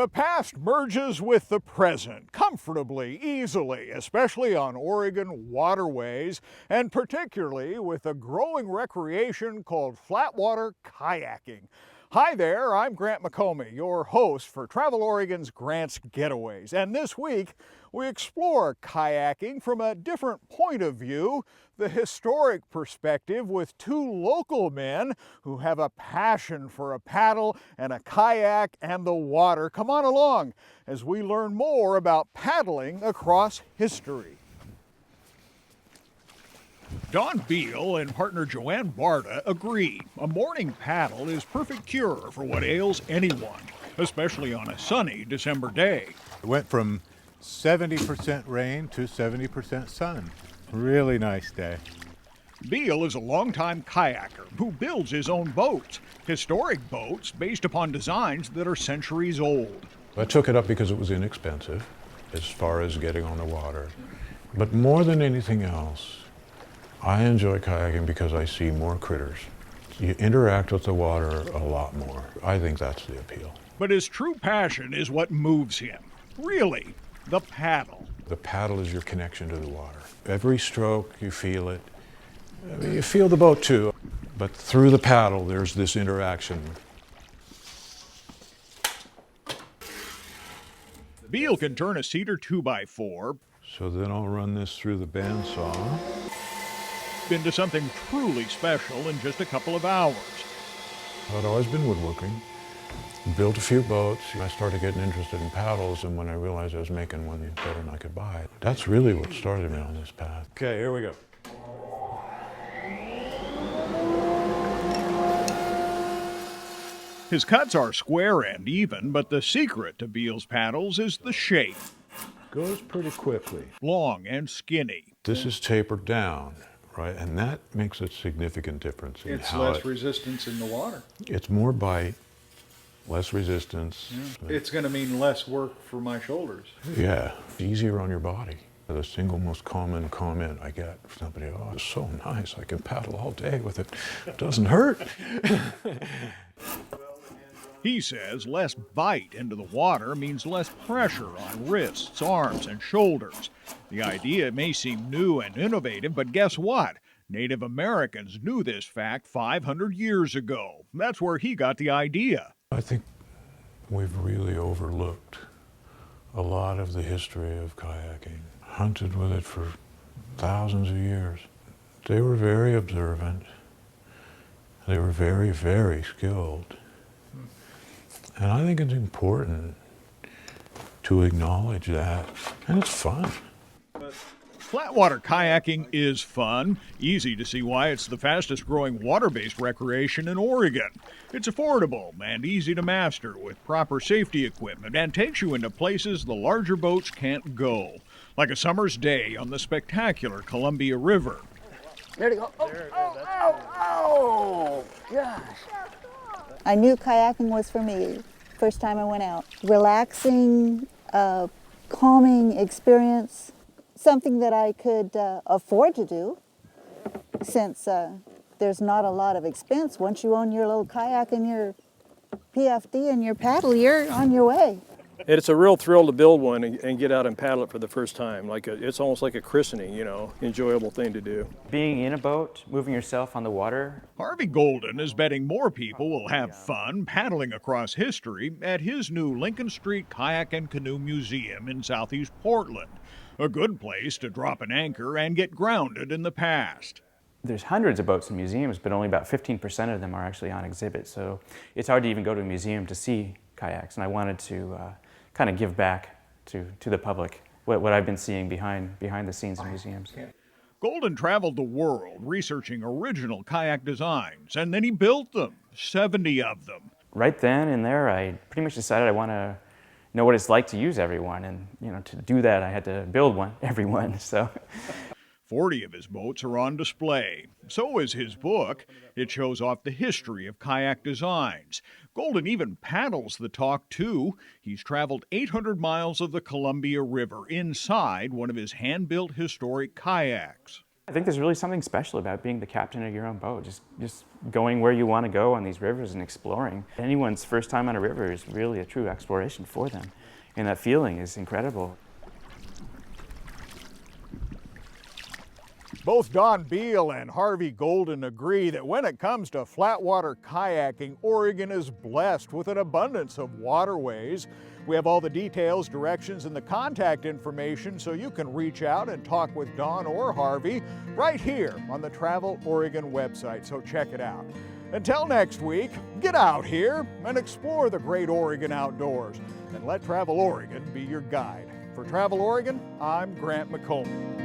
The past merges with the present comfortably, easily, especially on Oregon waterways, and particularly with a growing recreation called flatwater kayaking. Hi there, I'm Grant McComey, your host for Travel Oregon's Grant's Getaways, and this week we explore kayaking from a different point of view, the historic perspective with two local men who have a passion for a paddle and a kayak and the water. Come on along as we learn more about paddling across history. Don Beal and partner Joanne Barta agree a morning paddle is perfect cure for what ails anyone, especially on a sunny December day. It went from 70% rain to 70% sun. Really nice day. Beal is a longtime kayaker who builds his own boats, historic boats based upon designs that are centuries old. I took it up because it was inexpensive as far as getting on the water. But more than anything else, I enjoy kayaking because I see more critters. You interact with the water a lot more. I think that's the appeal. But his true passion is what moves him. Really, the paddle. The paddle is your connection to the water. Every stroke, you feel it. I mean, you feel the boat too, but through the paddle, there's this interaction. Beal can turn a cedar 2x4 So then I'll run this through the bandsaw. into something truly special in just a couple of hours. I'd always been woodworking, built a few boats. I started getting interested in paddles, and when I realized I was making one better than I could buy it, that's really what started me on this path. Okay, here we go. His cuts are square and even, but the secret to Beal's paddles is the shape. Goes pretty quickly. Long and skinny. This is tapered down, right? And that makes a significant difference in It's how less resistance in the water. It's more bite, less resistance. Yeah. It's going to mean less work for my shoulders. Yeah, easier on your body. The single most common comment I get from somebody, oh, it's so nice, I can paddle all day with it. It doesn't hurt. He says less bite into the water means less pressure on wrists, arms, and shoulders. The idea may seem new and innovative, but guess what? Native Americans knew this fact 500 years ago. That's where he got the idea. I think we've really overlooked a lot of the history of kayaking. Hunted with it for thousands of years. They were very observant. They were very, very skilled. And I think it's important to acknowledge that. And it's fun. Flatwater kayaking is fun. Easy to see why it's the fastest growing water-based recreation in Oregon. It's affordable and easy to master with proper safety equipment and takes you into places the larger boats can't go. Like a summer's day on the spectacular Columbia River. There you go. Oh, gosh. I knew kayaking was for me first time I went out. Relaxing, calming experience, something that I could afford to do since there's not a lot of expense. Once you own your little kayak and your PFD and your paddle, you're on your way. It's a real thrill to build one and get out and paddle it for the first time. It's almost like a christening, enjoyable thing to do. Being in a boat, moving yourself on the water. Harvey Golden is betting more people will have fun paddling across history at his new Lincoln Street Kayak and Canoe Museum in southeast Portland. A good place to drop an anchor and get grounded in the past. There's hundreds of boats in museums, but only about 15% of them are actually on exhibit. So it's hard to even go to a museum to see kayaks. And I wanted to kind of give back to the public what I've been seeing behind the scenes in museums. Golden traveled the world researching original kayak designs, and then he built them, 70 of them. Right then and there, I pretty much decided I want to know what it's like to use every one. And to do that, I had to build every one. So 40 of his boats are on display. So is his book. It shows off the history of kayak designs. Golden even paddles the talk, too. He's traveled 800 miles of the Columbia River inside one of his hand-built historic kayaks. I think there's really something special about being the captain of your own boat, just going where you want to go on these rivers and exploring. Anyone's first time on a river is really a true exploration for them, and that feeling is incredible. Both Don Beal and Harvey Golden agree that when it comes to flatwater kayaking, Oregon is blessed with an abundance of waterways. We have all the details, directions, and the contact information so you can reach out and talk with Don or Harvey right here on the Travel Oregon website, so check it out. Until next week, get out here and explore the great Oregon outdoors, and let Travel Oregon be your guide. For Travel Oregon, I'm Grant McComb.